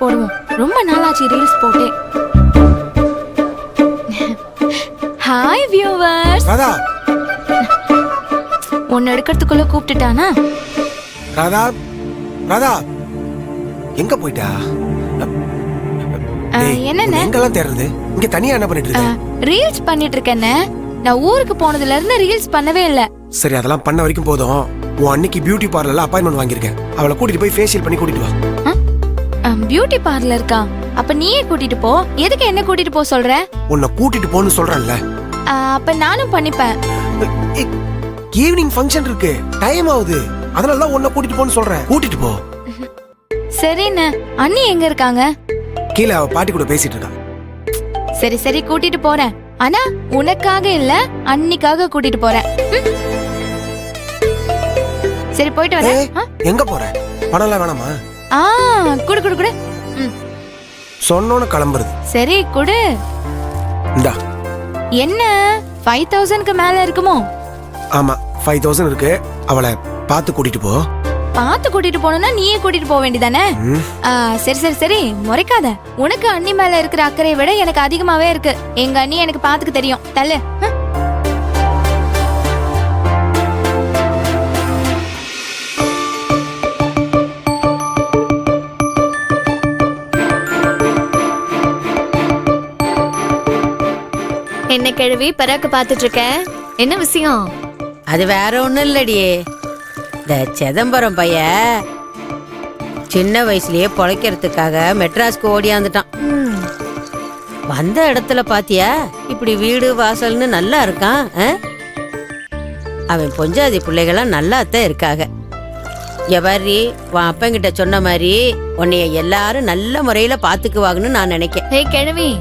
போடுவோம். ரொம்ப நாளாச்சு ரீல்ஸ் போட்டே. Hi viewers. ராதா உன்னை எடுக்கிறதுக்குள்ள கூப்பிட்டுட்டானா? ராதா ராதா எங்க போயிட்டா? என்னண்ணே எங்கெல்லாம் தேடுறது? இங்க தனியா என்ன பண்ணிட்டு இருக்க? ரீல்ஸ் பண்ணிட்டு இருக்கேன்னு. நான் ஊருக்கு போனதுல இருந்து ரீல்ஸ் பண்ணவே இல்ல. சரி, அதெல்லாம் பண்ண வரைக்கும் போதும். உன் அன்னைக்கு பியூட்டி பார்லர்ல அப்பாயின்மெண்ட் வாங்கியிருக்கேன். அவளை கூட்டிட்டு போய் ஃபேஷியல் பண்ணி கூட்டிட்டு வா. பியூட்டி பார்லருக்கா? அப்ப நீயே கூட்டிட்டு போ. எதுக்கு என்ன கூட்டிட்டு போ சொல்ற? உன்னை கூட்டிட்டு போன்னு சொல்றேன்ல. அப்ப நானும் பண்ணிப்பேன். ஈவினிங் ஃபங்க்ஷன் இருக்கு, டைம் ஆகுது. அதனால தான் உன்னை கூட்டிட்டு போன்னு சொல்றேன். கூட்டிட்டு போ. சரிண்ணே. அண்ணி எங்க இருக்காங்க? கீழே அவ பாட்டி கூட பேசிட்டு இருக்கா. சரி சரி, கூட்டிட்டு போறேன். ஆனா உனக்காக இல்ல, அன்னிக்காக கூட்டிட்டு போறேன். சரி, போயிட்டு வரேன். எங்க போற? பணம்லாம் வேணாமா? குடு குடு குடு. சொன்னோன்னு கிளம்புறது. சரி குடு. இந்தா. என்ன 5000க்கு மேல இருக்குமோ? ஆமா, 5000 இருக்கு. அவளை பார்த்து கூட்டிட்டு போ. பார்த்து கூட்டிட்டு போனா நீயே கூட்டிட்டு போக வேண்டியதானே? சரி சரி சரி, முறைக்காத. உனக்கு அண்ணி மேல இருக்கிற அக்கறையை விட எனக்கு அதிகமாவே இருக்கு. எங்க அண்ணி எனக்கு பாத்துக்க தெரியும். தள்ளு. என்ன கிழவி பராக்கு பாத்துட்டு இருக்க? என்ன விஷயம்? அது வேற ஒண்ணும் இல்லடியே. இந்த சிதம்பரம் பைய சின்ன வயசுலயே பொழைக்கிறதுக்காக மெட்ராஸ்க்கு ஓடியாந்துட்டான். வந்த இடத்துல பாத்தியா இப்படி வீடு வாசல்னு நல்லா இருக்கான். அவன் பொஞ்சாதி பிள்ளைகளாம் நல்லாத்தான் இருக்காங்க. எவரி உன் அப்பங்கிட்ட சொன்ன மாதிரி உன்னைய எல்லாரும் நல்ல முறையில பாத்துக்குவாங்கன்னு நான் நினைக்கேன். ஏய் கிழவி,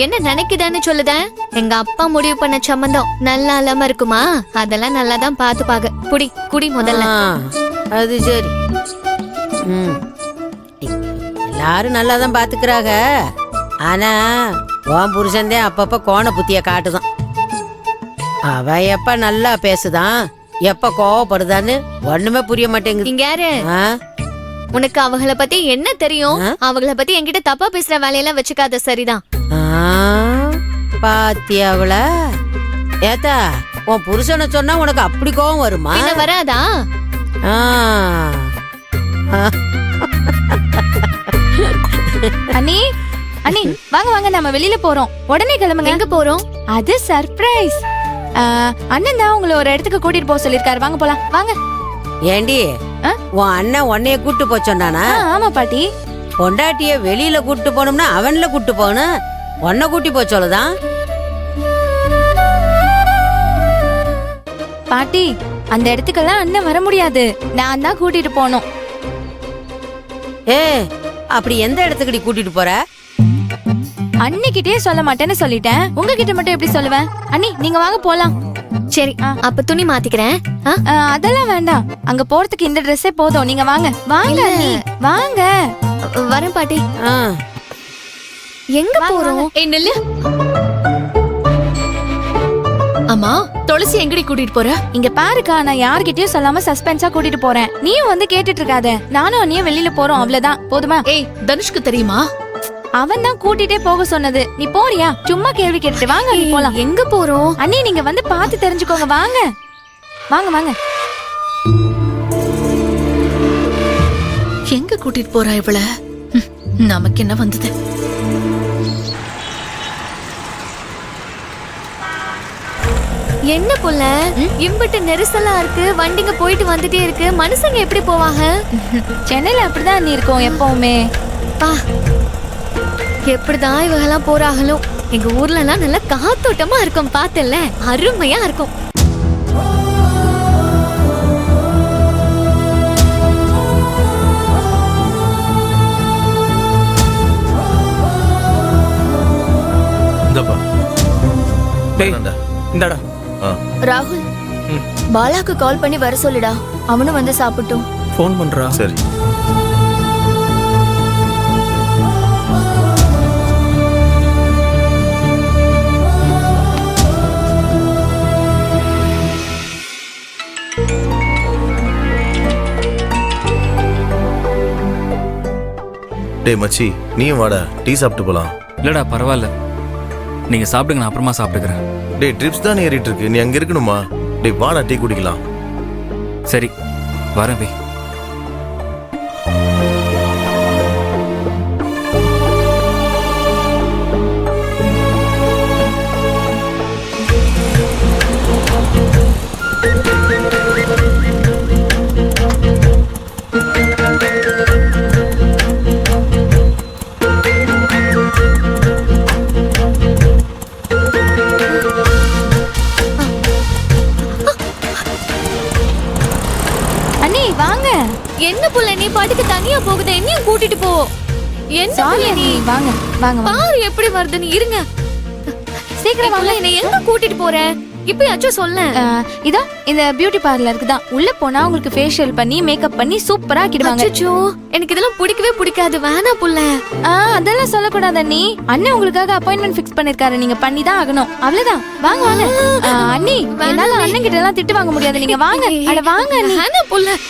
என்ன நினைக்குதான்னு சொல்லுத? எங்க அப்பா முடிவு பண்ண சம்பந்தம் நல்லா இல்லாம இருக்குமா? அதெல்லாம் நல்லா தான் பாத்துப்பாங்க. குடி குடி முதல்ல. அது சரி. எல்லாரும் நல்லா தான் பாத்துக்கிறாங்க. ஆனா உன் புருஷன்தான் அப்பப்ப கோண புத்திய காட்டுதான். அவ எப்ப நல்லா பேசுதான், எப்ப கோவப்படுதான்னு ஒண்ணுமே புரிய மாட்டேங்குது. இங்க யாரு? உனக்கு அவங்கள பத்தி என்ன தெரியும்? அவங்கள பத்தி என்கிட்ட தப்பா பேசுற வேலையெல்லாம் வச்சுக்காத. சரிதான். பாத்தியா அவள? ஏத்தா, உன் புருஷனை சொன்னா உனக்கு அப்படி கோவம் வருமா? என்ன வராதா? அண்ணி அண்ணி, வாங்க வாங்க, நம்ம வெளியில போறோம். உடனே கிளம்புங்க. எங்க போறோம்? அது சர்ப்ரைஸ். அண்ணன் தான் உங்களை ஒரு இடத்துக்கு கூட்டிட்டு போக சொல்லிருக்காரு. வாங்க போலாம், வாங்க. ஏண்டி, உன் அண்ணன் உன்னைய கூட்டு போச்சோண்டானா? ஆமா பாட்டி. பொண்டாட்டிய வெளியில கூட்டு போனோம்னா அவன்ல கூட்டு போகணும். உன்னை கூட்டி போச்சோலதான். பாட்டி, அந்த இடத்துக்கெல்லாம் அண்ணன் வர முடியாது. நான் தான் கூட்டிட்டு போனோம். அப்படி எந்த இடத்துக்கு கூட்டிட்டு போற? அன்னிக்கிட்டே சொல்ல மாட்டேன்னு சொல்லிட்டேன். உங்ககிட்ட மட்டும் எப்படி சொல்லுவேன்? அண்ணி, நீங்க வாங்க போலாம். சரி, அப்ப துணி மாத்திக்கிறேன். அதெல்லாம் வேண்டாம். அங்க போறதுக்கு இந்த ட்ரெஸ்ஸே போதும். நீங்க வாங்க வாங்க அண்ணி, வாங்க. வரேன் பாட்டி. எங்க போறோம்? ஏய் நில்லு. அம்மா, துளசி எங்கடி கூட்டிட்டு போற? இங்க பாருக்கா, நான் யார்கிட்டயும் சொல்லாம சஸ்பென்ஸா கூட்டிட்டு போறேன். நீயும் வந்து கேட்டுட்டு இருக்காத. நானும் அண்ணியும் வெளியில போறோம், அவ்வளவுதான். போதுமா? ஏய், தனுஷ்க்கு தெரியுமா? அவன் தான் கூட்டிட்டே போக சொன்னது. நீ போறியா? சும்மா கேள்வி கேட்டுட்டு வாங்க, நீ போலாம். எங்க போறோம்? அண்ணி, நீங்க வந்து பார்த்து தெரிஞ்சுக்கோங்க. வாங்க வாங்க வாங்க. எங்க கூட்டிட்டு போறா இவள? நமக்கு என்ன வந்தது? என்ன புள்ள, இம்பிட்டு நெரிசலா இருக்கு, வண்டிங்க போயிட்டு வந்துட்டே இருக்கு. மனுஷங்க எப்படி போவாங்க? சென்னையில அப்படிதான் அண்ணி இருக்கும் எப்பவுமே. எப்படிதான் இவங்கெல்லாம் போறாங்களோ. எங்க ஊர்ல எல்லாம் நல்லா காத்தோட்டமா இருக்கும். பார்த்தல, அருமையா இருக்கும். ராகுல், பாலாக்கு கால் பண்ணி வர சொல்லுடா. அவனும் வந்து சாப்பிட்டோம். ஃபோன் பண்றா. சரி. டேய் மச்சி நீயும் வாடா டீ சாப்பிட்டு போலாம். இல்லடா பரவாயில்ல, நீங்க சாப்பிடுங்க, நான் அப்புறமா சாப்பிட்டுக்கிறேன். டேய் ட்ரிப்ஸ் தான் ஏறிட்டு இருக்கு, நீ அங்க இருக்கணுமா? டேய் வாடா டீ குடிக்கலாம். சரி வரேன் வை. அண்ணி வாங்க. என்ன புள்ள நீ பாட்டுக்கு தனியா போகுது, என்னையும் கூட்டிட்டு போ. என்ன சாரி புள்ள அண்ணி, நீ வாங்க வாங்க வாங்க. பாரு எப்படி வருதுன்னு. இருங்க சீக்கிரம் வாங்க. என்ன எங்க கூட்டிட்டு போற? இப்பயாச்சும் சொல்ல. இதோ இந்த பியூட்டி பார்லருக்கு தான். உள்ள போனா உங்களுக்கு ஃபேஷியல் பண்ணி மேக்கப் பண்ணி சூப்பரா ஆக்கிடுவாங்க. அச்சச்சோ, எனக்கு இதெல்லாம் பிடிக்கவே பிடிக்காது, வேணா புள்ள. அதெல்லாம் சொல்லக்கூடாது அண்ணி. அண்ணன் உங்களுக்காக அப்பாயின்மெண்ட் ஃபிக்ஸ் பண்ணிருக்காரு, நீங்க பண்ணி தான் ஆகணும். அவ்வளவுதான், வாங்க வாங்க. அண்ணி என்னால அண்ணன் கிட்ட எல்லாம் திட்டு வாங்க முடியாது, நீங்க வாங்க. அட வாங்க அண்ணி. வேணா புள்ள.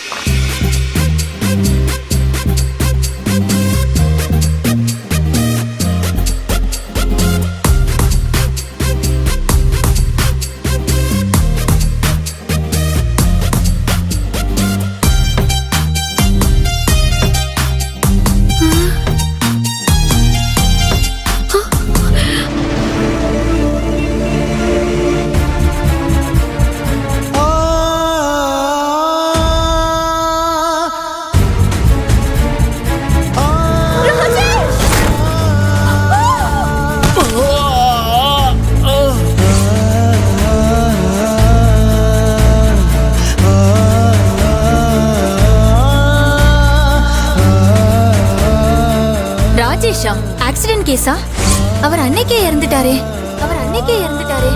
ராஜேஷா ஆக்சிடென்ட் கேஸா? அவர் அன்னைக்கே இறந்துட்டாரே. அவர் அன்னைக்கே இறந்துட்டாரே.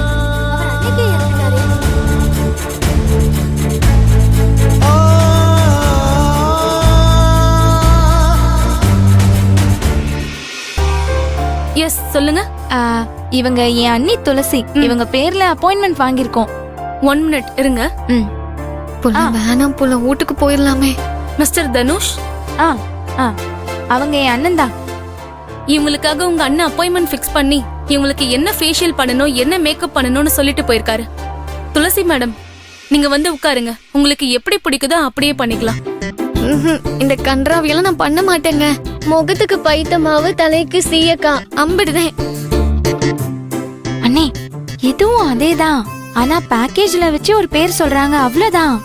அவர் அன்னைக்கே இறந்துட்டாரே. எஸ் சொல்லுங்க. இவங்க என் அண்ணி துளசி. இவங்க பேர்ல அப்பாயின்மெண்ட் வாங்கியிருக்கோம். 1 மினிட் இருங்க. ம். புள்ள வேணாம் புள்ள, வீட்டுக்கு போயிடலாமே. மிஸ்டர் தனுஷ், ஆ ஆ அவங்க என் அண்ணன் தான். இவங்களுக்காக உங்க அண்ணன் அப்பாயின்மெண்ட் ஃபிக்ஸ் பண்ணி இவங்களுக்கு என்ன ஃபேஷியல் பண்ணணும் என்ன மேக்கப் பண்ணணும்னு சொல்லிட்டு போயிருக்காரு. துளசி மேடம், நீங்க வந்து உட்காருங்க. உங்களுக்கு எப்படி பிடிக்குதோ அப்படியே பண்ணிக்கலாம். இந்த கன்றாவியெல்லாம் நான் பண்ண மாட்டேங்க. முகத்துக்கு பைத்தமாவு, தலைக்கு சீயக்கா, அம்பிடுதேன். அண்ணே இதுவும் அதேதான். ஆனா பேக்கேஜ்ல வச்சு ஒரு பேர் சொல்றாங்க, அவ்வளவுதான்.